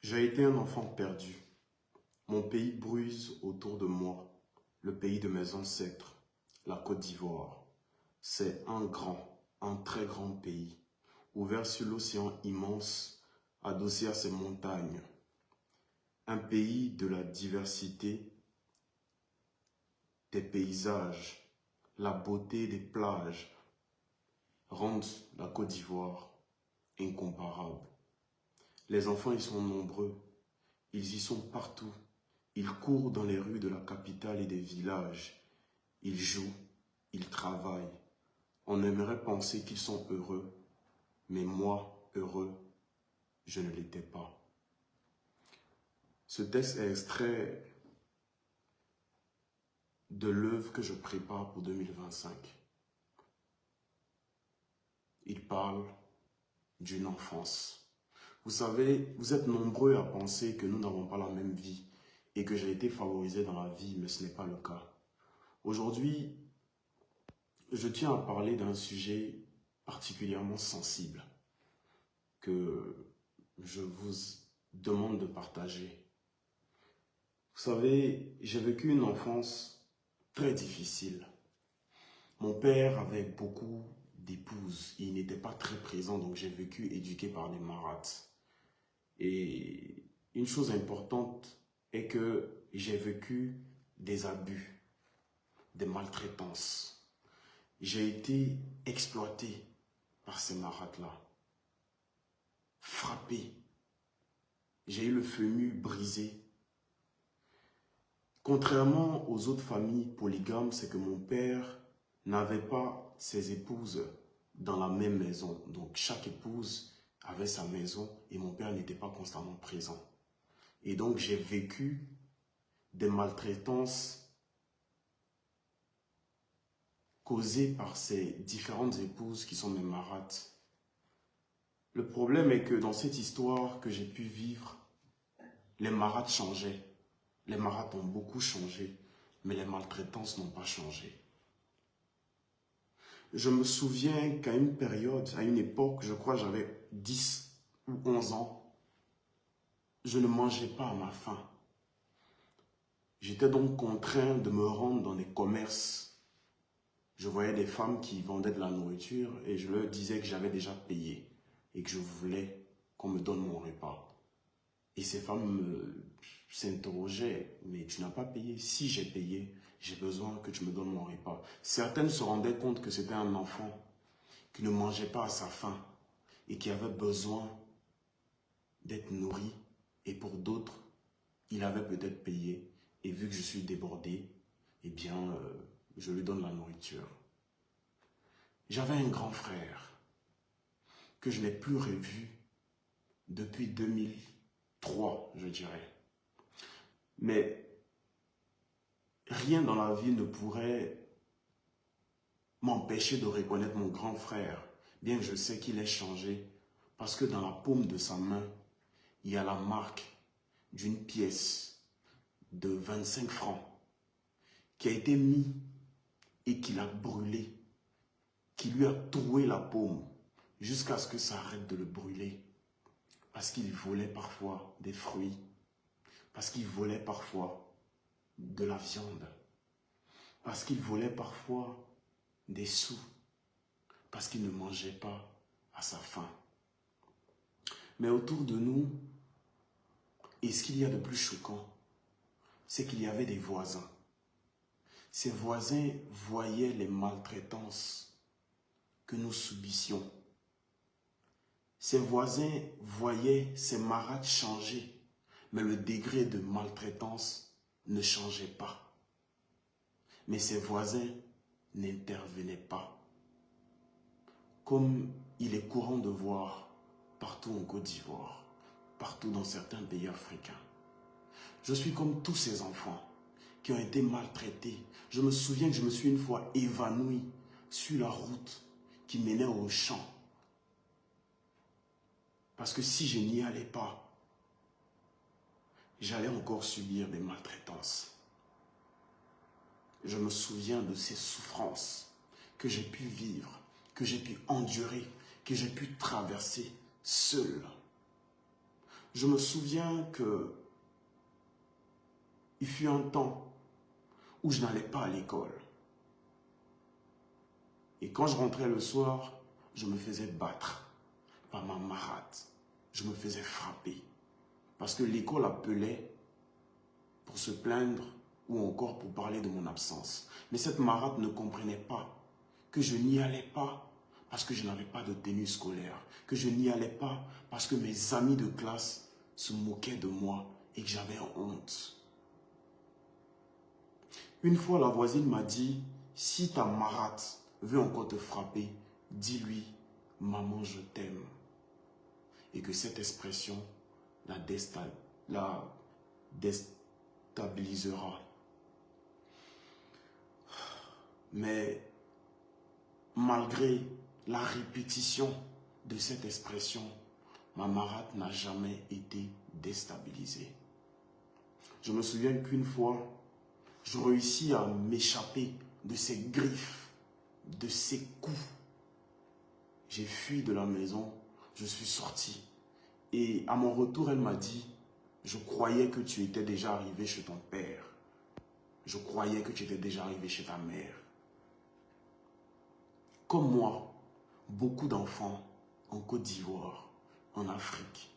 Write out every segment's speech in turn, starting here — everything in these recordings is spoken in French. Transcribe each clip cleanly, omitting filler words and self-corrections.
J'ai été un enfant perdu. Mon pays bruise autour de moi, le pays de mes ancêtres, la Côte d'Ivoire. C'est un très grand pays, ouvert sur l'océan immense, adossé à ses montagnes. Un pays de la diversité des paysages, la beauté des plages rendent la Côte d'Ivoire incomparable. Les enfants y sont nombreux, ils y sont partout. Ils courent dans les rues de la capitale et des villages. Ils jouent, ils travaillent. On aimerait penser qu'ils sont heureux, mais moi, heureux, je ne l'étais pas. Ce texte est extrait de l'œuvre que je prépare pour 2025. Il parle d'une enfance. Vous savez, vous êtes nombreux à penser que nous n'avons pas la même vie et que j'ai été favorisé dans la vie, mais ce n'est pas le cas. Aujourd'hui, je tiens à parler d'un sujet particulièrement sensible que je vous demande de partager. Vous savez, j'ai vécu une enfance très difficile. Mon père avait beaucoup d'épouses. Il n'était pas très présent, donc j'ai vécu éduqué par des marâtres. Et une chose importante est que j'ai vécu des abus, des maltraitances. J'ai été exploité par ces marâtres-là, frappé. J'ai eu le fémur brisé. Contrairement aux autres familles polygames, c'est que mon père n'avait pas ses épouses dans la même maison. Donc chaque épouse avait sa maison et mon père n'était pas constamment présent. Et donc j'ai vécu des maltraitances causées par ces différentes épouses qui sont mes marâtres. Le problème est que dans cette histoire que j'ai pu vivre, les marâtres changeaient. Les marâtres ont beaucoup changé, mais les maltraitances n'ont pas changé. Je me souviens qu'à une période, à une époque, je crois que j'avais 10 ou 11 ans, je ne mangeais pas à ma faim. J'étais donc contraint de me rendre dans des commerces. Je voyais des femmes qui vendaient de la nourriture et je leur disais que j'avais déjà payé et que je voulais qu'on me donne mon repas. Et ces femmes s'interrogeaient, mais tu n'as pas payé? Si j'ai payé, j'ai besoin que tu me donnes mon repas. Certaines se rendaient compte que c'était un enfant qui ne mangeait pas à sa faim et qui avait besoin d'être nourri. Et pour d'autres, il avait peut-être payé. Et vu que je suis débordé, eh bien, je lui donne la nourriture. J'avais un grand frère que je n'ai plus revu depuis 2003, je dirais. Mais rien dans la vie ne pourrait m'empêcher de reconnaître mon grand frère, bien que je sais qu'il ait changé, parce que dans la paume de sa main, il y a la marque d'une pièce de 25 francs qui a été mise et qu'il a brûlé, qui lui a troué la paume jusqu'à ce que ça arrête de le brûler. Parce qu'il volait parfois des fruits, parce qu'il volait parfois de la viande, parce qu'il volait parfois des sous, parce qu'il ne mangeait pas à sa faim. Mais autour de nous, et ce qu'il y a de plus choquant, c'est qu'il y avait des voisins. Ces voisins voyaient les maltraitances que nous subissions. Ces voisins voyaient ces marâtres changer, mais le degré de maltraitance ne changeait pas. Mais ces voisins n'intervenaient pas. Comme il est courant de voir partout en Côte d'Ivoire, partout dans certains pays africains. Je suis comme tous ces enfants qui ont été maltraités. Je me souviens que je me suis une fois évanoui sur la route qui menait au champ. Parce que si je n'y allais pas, j'allais encore subir des maltraitances. Je me souviens de ces souffrances que j'ai pu vivre, que j'ai pu endurer, que j'ai pu traverser seul. Je me souviens que il fut un temps où je n'allais pas à l'école. Et quand je rentrais le soir, je me faisais battre par ma marade. Je me faisais frapper. Parce que l'école appelait pour se plaindre ou encore pour parler de mon absence. Mais cette marade ne comprenait pas que je n'y allais pas parce que je n'avais pas de tenue scolaire, que je n'y allais pas parce que mes amis de classe se moquaient de moi et que j'avais honte. Une fois, la voisine m'a dit, si ta marade veut encore te frapper, dis-lui, maman, je t'aime. Et que cette expression la déstabilisera. Mais malgré la répétition de cette expression, ma marade n'a jamais été déstabilisée. Je me souviens qu'une fois, je réussis à m'échapper de ses griffes, de ses coups. J'ai fui de la maison, je suis sorti. Et à mon retour, elle m'a dit, je croyais que tu étais déjà arrivé chez ton père. Je croyais que tu étais déjà arrivé chez ta mère. Comme moi, beaucoup d'enfants en Côte d'Ivoire, en Afrique,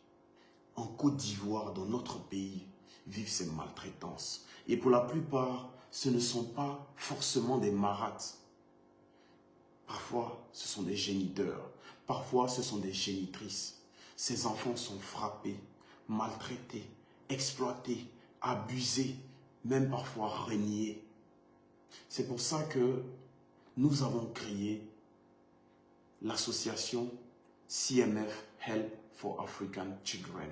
en Côte d'Ivoire, dans notre pays, vivent ces maltraitances. Et pour la plupart, ce ne sont pas forcément des marades. Parfois, ce sont des géniteurs. Parfois, ce sont des génitrices. Ces enfants sont frappés, maltraités, exploités, abusés, même parfois reniés. C'est pour ça que nous avons créé l'association CMF Help for African Children,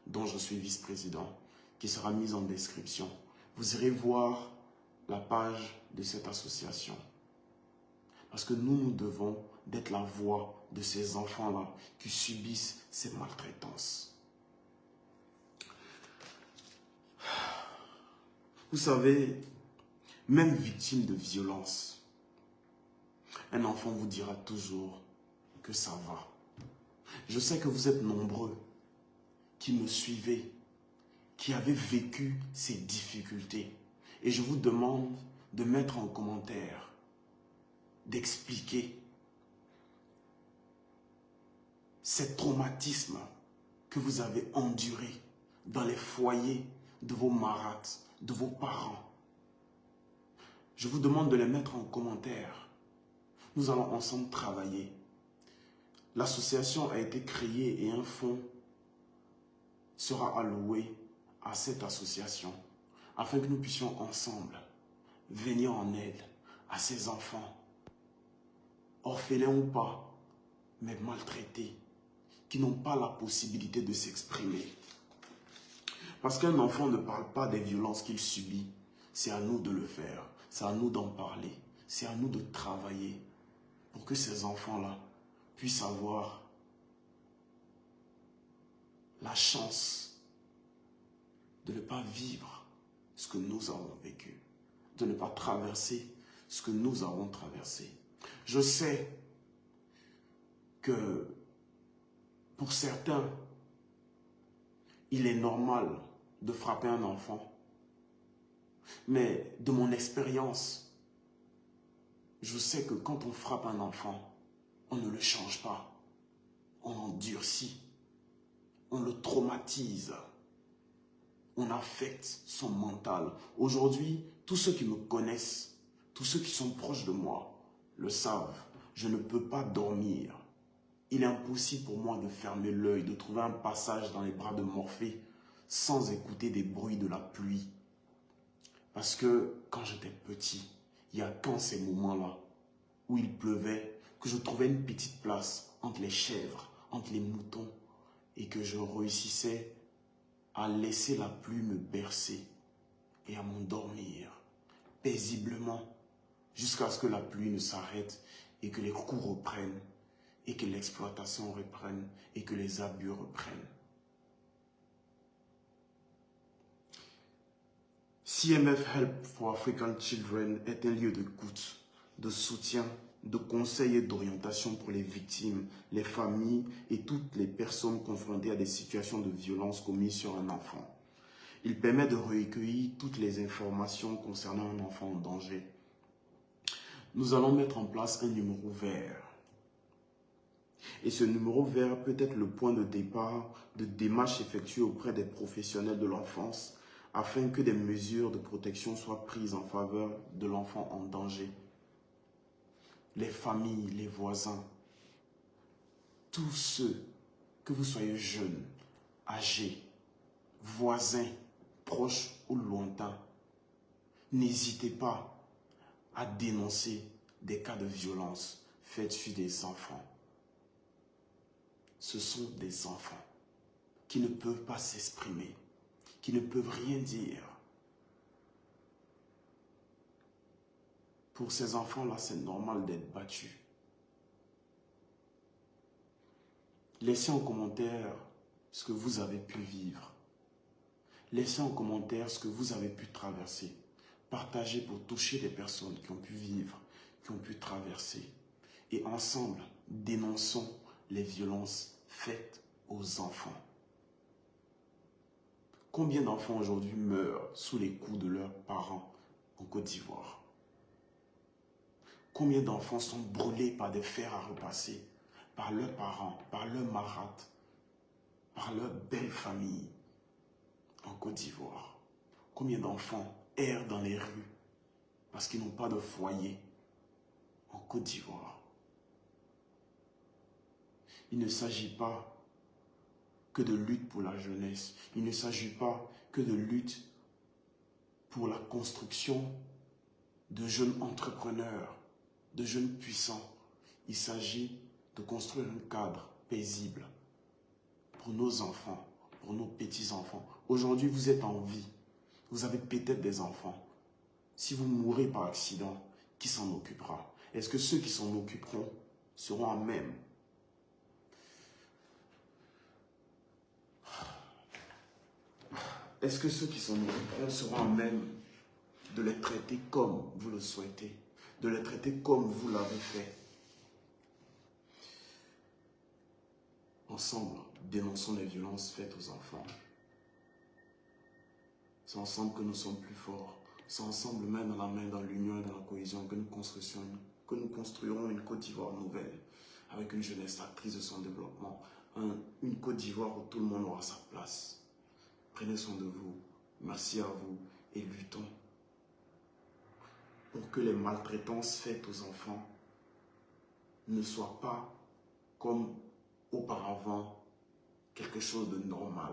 dont je suis vice-président, qui sera mise en description. Vous irez voir la page de cette association. Parce que nous devons d'être la voix de ces enfants-là qui subissent ces maltraitances. Vous savez, même victime de violence, un enfant vous dira toujours que ça va. Je sais que vous êtes nombreux qui me suivez, qui avez vécu ces difficultés. Et je vous demande de mettre en commentaire, d'expliquer ces traumatismes que vous avez endurés dans les foyers de vos marades, de vos parents. Je vous demande de les mettre en commentaire. Nous allons ensemble travailler. L'association a été créée et un fonds sera alloué à cette association afin que nous puissions ensemble venir en aide à ces enfants, orphelins ou pas, mais maltraités, qui n'ont pas la possibilité de s'exprimer. Parce qu'un enfant ne parle pas des violences qu'il subit. C'est à nous de le faire. C'est à nous d'en parler. C'est à nous de travailler pour que ces enfants-là puissent avoir la chance de ne pas vivre ce que nous avons vécu, de ne pas traverser ce que nous avons traversé. Je sais que pour certains, il est normal de frapper un enfant. Mais de mon expérience, je sais que quand on frappe un enfant, on ne le change pas. On l'endurcit. On le traumatise. On affecte son mental. Aujourd'hui, tous ceux qui me connaissent, tous ceux qui sont proches de moi, le savent. Je ne peux pas dormir. Il est impossible pour moi de fermer l'œil, de trouver un passage dans les bras de Morphée sans écouter des bruits de la pluie. Parce que quand j'étais petit, il y a quand ces moments-là où il pleuvait, que je trouvais une petite place entre les chèvres, entre les moutons, et que je réussissais à laisser la pluie me bercer et à m'endormir paisiblement jusqu'à ce que la pluie ne s'arrête et que les coups reprennent et que l'exploitation reprenne et que les abus reprennent. CMF Help for African Children est un lieu d'écoute, de soutien, de conseils et d'orientation pour les victimes, les familles et toutes les personnes confrontées à des situations de violence commises sur un enfant. Il permet de recueillir toutes les informations concernant un enfant en danger. Nous allons mettre en place un numéro vert. Et ce numéro vert peut être le point de départ de démarches effectuées auprès des professionnels de l'enfance afin que des mesures de protection soient prises en faveur de l'enfant en danger. Les familles, les voisins, tous ceux, que vous soyez jeunes, âgés, voisins, proches ou lointains, n'hésitez pas à dénoncer des cas de violence faits sur des enfants. Ce sont des enfants qui ne peuvent pas s'exprimer, qui ne peuvent rien dire. Pour ces enfants-là, c'est normal d'être battus. Laissez en commentaire ce que vous avez pu vivre. Laissez en commentaire ce que vous avez pu traverser. Partagez pour toucher des personnes qui ont pu vivre, qui ont pu traverser. Et ensemble, dénonçons les violences faites aux enfants. Combien d'enfants aujourd'hui meurent sous les coups de leurs parents en Côte d'Ivoire? Combien d'enfants sont brûlés par des fers à repasser, par leurs parents, par leurs marâtres, par leur belle famille en Côte d'Ivoire? Combien d'enfants errent dans les rues parce qu'ils n'ont pas de foyer en Côte d'Ivoire? Il ne s'agit pas que de lutte pour la jeunesse. Il ne s'agit pas que de lutte pour la construction de jeunes entrepreneurs, de jeunes puissants. Il s'agit de construire un cadre paisible pour nos enfants, pour nos petits-enfants. Aujourd'hui, vous êtes en vie. Vous avez peut-être des enfants. Si vous mourrez par accident, qui s'en occupera? Est-ce que ceux qui s'en occuperont seront à même? Est-ce que ceux qui s'en occuperont seront à même de les traiter comme vous le souhaitez, de les traiter comme vous l'avez fait? Ensemble, dénonçons les violences faites aux enfants. C'est ensemble que nous sommes plus forts. C'est ensemble, main dans la main, dans l'union et dans la cohésion, que nous construirons une Côte d'Ivoire nouvelle, avec une jeunesse actrice de son développement, une Côte d'Ivoire où tout le monde aura sa place. Prenez soin de vous. Merci à vous et luttons pour que les maltraitances faites aux enfants ne soient pas, comme auparavant, quelque chose de normal.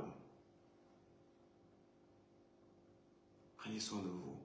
Prenez soin de vous.